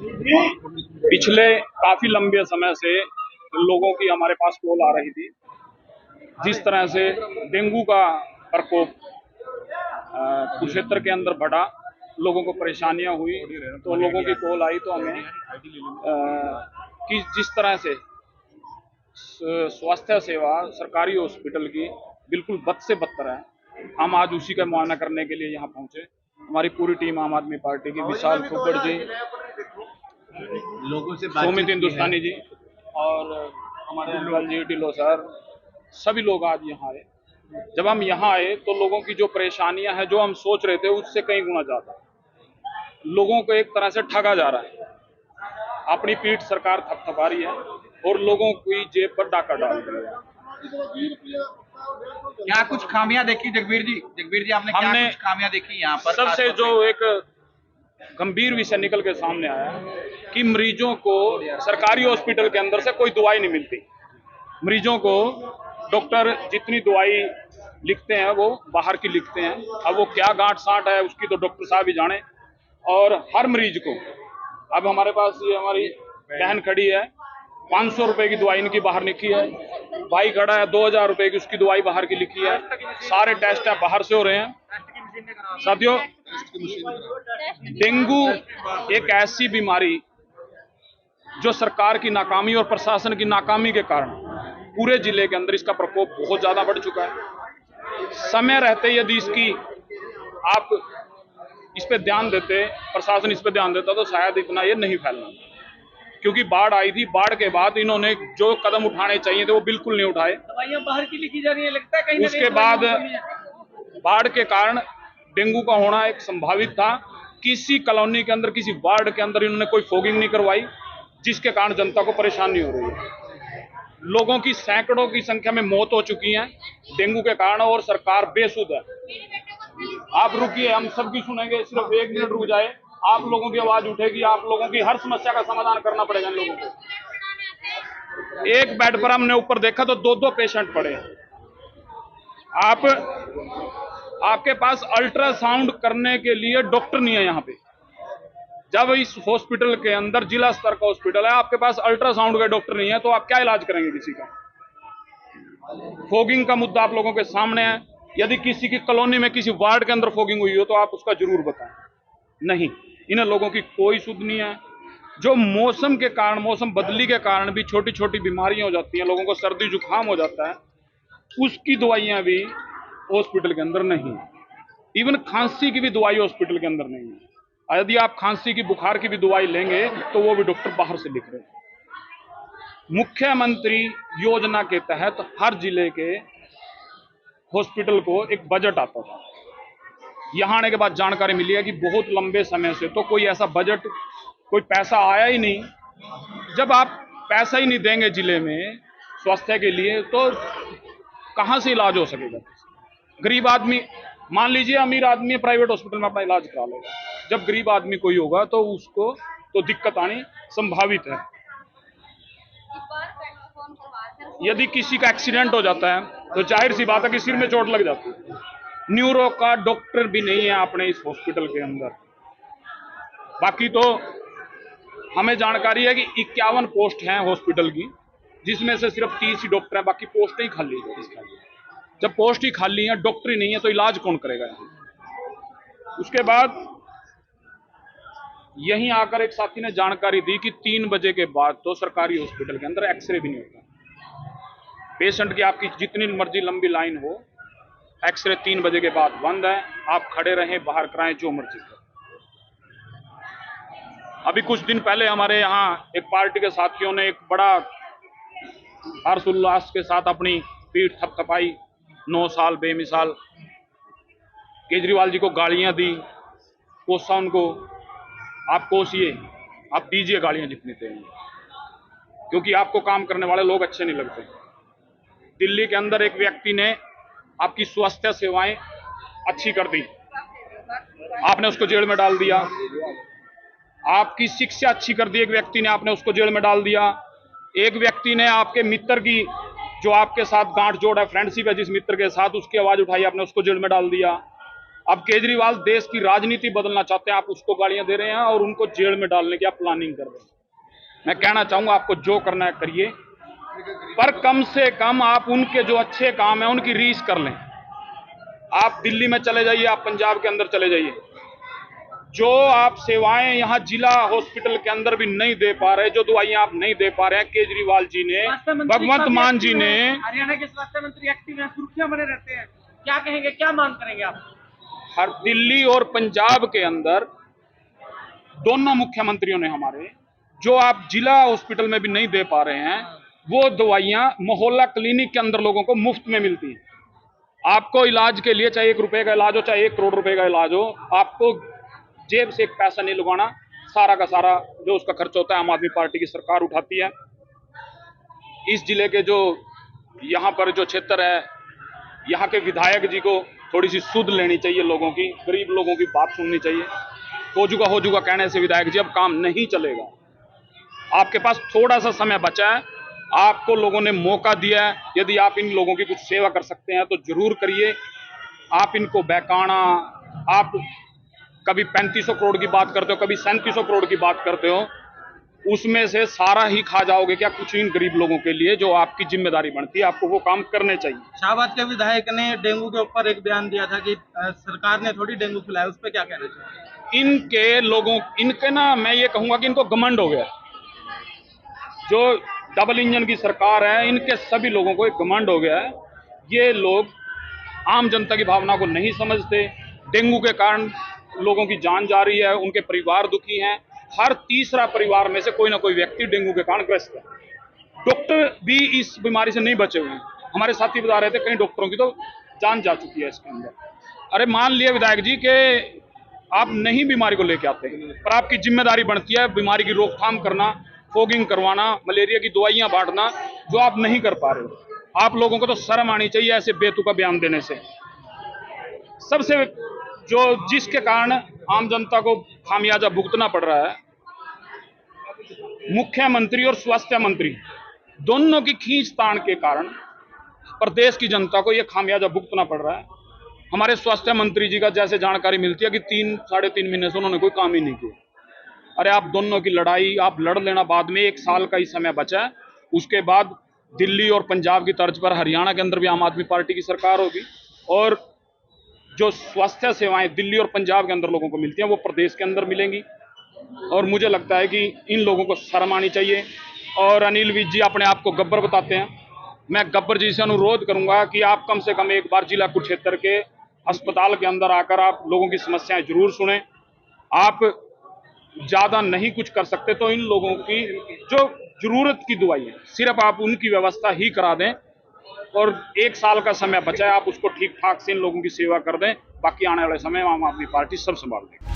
पिछले काफी लंबे समय से लोगों की हमारे पास कॉल आ रही थी। जिस तरह से डेंगू का प्रकोप कुरुक्षेत्र के अंदर बढ़ा, लोगों को परेशानियां हुई, तो लोगों की कॉल आई तो हमें कि जिस तरह से स्वास्थ्य सेवा सरकारी हॉस्पिटल की बिल्कुल बद से बदतर है, हम आज उसी का मुआयना करने के लिए यहाँ पहुंचे। हमारी पूरी टीम आम आदमी पार्टी की, विशाल फुब्बड़ जी, लोगों से सुमित हिंदुस्तानी जी और हमारे अंकल जी टिल्लो सर, सभी लोग आज यहाँ आए। जब हम यहाँ आए तो लोगों की जो परेशानियां हैं, जो हम सोच रहे थे उससे कई गुना ज्यादा लोगों को एक तरह से ठगा जा रहा है। अपनी पीठ सरकार थपथपा रही है और लोगों की जेब पर डाका डाल रही है। यहाँ कुछ खामियां देखी जगबीर जी आपने क्या कुछ खामियां देखी यहाँ पर? सबसे जो एक गंभीर विषय निकल के सामने आया कि मरीजों को सरकारी हॉस्पिटल के अंदर से कोई दवाई नहीं मिलती। मरीजों को डॉक्टर जितनी दवाई लिखते हैं वो बाहर की लिखते हैं। अब वो क्या गांठ साठ है उसकी तो डॉक्टर साहब ही जाने। और हर मरीज को, अब हमारे पास ये हमारी बहन खड़ी है, 500 रुपए की दवाई इनकी बाहर लिखी है। भाई खड़ा है, 2000 रुपए की उसकी दवाई बाहर की लिखी है। सारे टेस्ट है बाहर से हो रहे हैं। साथियों, डेंगू एक ऐसी बीमारी जो सरकार की नाकामी और प्रशासन की नाकामी के कारण पूरे जिले के अंदर इसका प्रकोप बहुत ज्यादा बढ़ चुका है। समय रहते यदि इसकी आप इस पे ध्यान देते, प्रशासन इस पे ध्यान देता, तो शायद इतना ये नहीं फैलना। क्योंकि बाढ़ आई थी, बाढ़ के बाद इन्होंने जो कदम उठाने चाहिए थे वो बिल्कुल नहीं उठाए। दवाइयां बाहर की लिखी जा रही है, लगता है कहीं उसके बाद बाढ़ के कारण डेंगू का होना एक संभावित था। किसी कॉलोनी के अंदर, किसी वार्ड के अंदर इन्होंने कोई फॉगिंग नहीं करवाई, जिसके कारण जनता को परेशानी हो रही है। लोगों की सैकड़ों की संख्या में मौत हो चुकी है डेंगू के कारण, और सरकार बेसुध है। आप रुकिए, हम सबकी सुनेंगे, सिर्फ 1 मिनट रुक जाए। आप लोगों की आवाज उठेगी, आप लोगों की हर समस्या का समाधान करना पड़ेगा इन लोगों को। एक बेड पर हमने ऊपर देखा तो 2-2 पेशेंट पड़े हैं। आपके पास अल्ट्रासाउंड करने के लिए डॉक्टर नहीं है यहाँ पे। जब इस हॉस्पिटल के अंदर जिला स्तर का हॉस्पिटल है, आपके पास अल्ट्रासाउंड का डॉक्टर नहीं है, तो आप क्या इलाज करेंगे किसी का? फॉगिंग का मुद्दा आप लोगों के सामने है। यदि किसी की कॉलोनी में, किसी वार्ड के अंदर फॉगिंग हुई हो तो आप उसका जरूर बताएं। नहीं, इन लोगों की कोई सुध नहीं है। जो मौसम के कारण, मौसम बदली के कारण भी छोटी छोटी बीमारियां हो जाती हैं, लोगों को सर्दी जुकाम हो जाता है, उसकी दवाइयां भी हॉस्पिटल के अंदर नहीं है। इवन खांसी की भी दवाई हॉस्पिटल के अंदर नहीं है। यदि आप खांसी की, बुखार की भी दवाई लेंगे तो वो भी डॉक्टर बाहर से लिख रहे हैं। मुख्यमंत्री योजना के तहत हर जिले के हॉस्पिटल को एक बजट आता था। यहां आने के बाद जानकारी मिली है कि बहुत लंबे समय से तो कोई ऐसा बजट, कोई पैसा आया ही नहीं। जब आप पैसा ही नहीं देंगे जिले में स्वास्थ्य के लिए, तो कहां से इलाज हो सकेगा? गरीब आदमी, मान लीजिए अमीर आदमी प्राइवेट हॉस्पिटल में अपना इलाज करा लेगा, जब गरीब आदमी कोई होगा तो उसको तो दिक्कत आनी संभावित है। यदि किसी का एक्सीडेंट हो जाता है तो जाहिर सी बात है कि सिर में चोट लग जाती है। न्यूरो का डॉक्टर भी नहीं है अपने इस हॉस्पिटल के अंदर। बाकी तो हमें जानकारी है कि 51 पोस्ट हैं हॉस्पिटल की, जिसमें से सिर्फ 30 ही डॉक्टर हैं, बाकी पोस्ट ही खाली है। जब पोस्ट ही खाली है, डॉक्टर ही नहीं है, तो इलाज कौन करेगा? उसके बाद यहीं आकर एक साथी ने जानकारी दी कि 3 बजे के बाद तो सरकारी हॉस्पिटल के अंदर एक्सरे भी नहीं होता। पेशेंट की आपकी जितनी मर्जी लंबी लाइन हो, एक्सरे 3 बजे के बाद बंद है। आप खड़े रहें, बाहर कराएं, जो मर्जी करें। अभी कुछ दिन पहले हमारे यहाँ एक पार्टी के साथियों ने एक बड़ा हर्षोल्लास के साथ अपनी पीठ थपथपाई। 9 साल बेमिसाल केजरीवाल जी को गालियां दी, कोसा उनको। आप कोसिए, आप दीजिए गालियां जितनी देंगे, क्योंकि आपको काम करने वाले लोग अच्छे नहीं लगते। दिल्ली के अंदर एक व्यक्ति ने आपकी स्वास्थ्य सेवाएं अच्छी कर दी, आपने उसको जेल में डाल दिया। आपकी शिक्षा अच्छी कर दी एक व्यक्ति ने, आपने उसको जेल में डाल दिया। एक व्यक्ति ने आपके मित्र की, जो आपके साथ गांठ जोड़ है, फ्रेंडशिप है जिस मित्र के साथ, उसकी आवाज उठाई, आपने उसको जेल में डाल दिया। अब केजरीवाल देश की राजनीति बदलना चाहते हैं, आप उसको गालियां दे रहे हैं और उनको जेल में डालने की आप प्लानिंग कर रहे हैं। मैं कहना चाहूंगा आपको जो करना है करिए, पर कम से कम आप उनके जो अच्छे काम है उनकी रीस कर लें। आप दिल्ली में चले जाइए, आप पंजाब के अंदर चले जाइए, जो आप सेवाएं यहाँ जिला हॉस्पिटल के अंदर भी नहीं दे पा रहे, जो दवाइयां आप नहीं दे पा रहे हैं, केजरीवाल जी ने, भगवंत मान जी ने। हरियाणा के स्वास्थ्य मंत्री एक्टिव हैं, सुर्खियां बने रहते हैं, क्या कहेंगे, क्या मांग करेंगे आप? हर दिल्ली और पंजाब के अंदर दोनों मुख्यमंत्रियों ने हमारे, जो आप जिला हॉस्पिटल में भी नहीं दे पा रहे हैं, वो दवाइयां मोहल्ला क्लिनिक के अंदर लोगों को मुफ्त में मिलती हैं। आपको इलाज के लिए चाहे 1 रुपए का इलाज हो, चाहे 1 करोड़ रुपए का इलाज हो, आपको जेब से एक पैसा नहीं लगाना, सारा का सारा जो उसका खर्च होता है आम आदमी पार्टी की सरकार उठाती है। इस जिले के जो यहाँ पर जो क्षेत्र है, यहाँ के विधायक जी को थोड़ी सी सुध लेनी चाहिए, लोगों की, गरीब लोगों की बात सुननी चाहिए। हो जूगा कहने से विधायक जी अब काम नहीं चलेगा। आपके पास थोड़ा सा समय बचा है, आपको लोगों ने मौका दिया है, यदि आप इन लोगों की कुछ सेवा कर सकते हैं तो जरूर करिए। आप इनको बहकाना, आप कभी 3500 करोड़ की बात करते हो, कभी 3700 करोड़ की बात करते हो, उसमें से सारा ही खा जाओगे क्या कुछ इन गरीब लोगों के लिए? जो आपकी जिम्मेदारी बनती है, आपको वो काम करने चाहिए। शाहबाद के विधायक ने डेंगू के ऊपर एक बयान दिया था कि सरकार ने थोड़ी डेंगू फैलाया, उस पर क्या कहना चाहिए? इनके ना, मैं ये कहूंगा कि इनको घमंड हो गया। जो डबल इंजन की सरकार है, इनके सभी लोगों को एक घमंड हो गया है। ये लोग आम जनता की भावना को नहीं समझते। डेंगू के कारण लोगों की जान जा रही है, उनके परिवार दुखी हैं। हर तीसरा परिवार में से कोई ना कोई व्यक्ति डेंगू के कारण ग्रस्त है। डॉक्टर भी इस बीमारी से नहीं बचे हुए हैं। हमारे साथी बता रहे थे कई डॉक्टरों की तो जान जा चुकी है इसके अंदर। अरे मान लिया विधायक जी कि आप नहीं बीमारी को लेके आते, पर आपकी जिम्मेदारी बनती है बीमारी की रोकथाम करना, फॉगिंग करवाना, मलेरिया की दवाइयां बांटना, जो आप नहीं कर पा रहे हो। आप लोगों को तो शर्म आनी चाहिए ऐसे बेतुका बयान देने से। सबसे जो जिसके कारण आम जनता को खामियाजा भुगतना पड़ रहा है, मुख्यमंत्री और स्वास्थ्य मंत्री दोनों की खींचतान के कारण प्रदेश की जनता को यह खामियाजा भुगतना पड़ रहा है। हमारे स्वास्थ्य मंत्री जी का जैसे जानकारी मिलती है कि 3-3.5 महीने से उन्होंने कोई काम ही नहीं किया। अरे आप दोनों की लड़ाई आप लड़ लेना, बाद में 1 साल का ही समय बचा है, उसके बाद दिल्ली और पंजाब की तर्ज पर हरियाणा के अंदर भी आम आदमी पार्टी की सरकार होगी, और जो स्वास्थ्य सेवाएं दिल्ली और पंजाब के अंदर लोगों को मिलती हैं वो प्रदेश के अंदर मिलेंगी। और मुझे लगता है कि इन लोगों को शर्म आनी चाहिए। और अनिल विज जी अपने आप को गब्बर बताते हैं, मैं गब्बर जी से अनुरोध करूंगा कि आप कम से कम एक बार जिला कुरुक्षेत्र के अस्पताल के अंदर आकर आप लोगों की समस्याएं जरूर सुने। आप ज्यादा नहीं कुछ कर सकते तो इन लोगों की जो जरूरत की दवाई है सिर्फ आप उनकी व्यवस्था ही करा दें, और 1 साल का समय बचा है, आप उसको ठीक ठाक से इन लोगों की सेवा कर दें। बाकी आने वाले समय में आम आदमी पार्टी सब संभाल लेगी।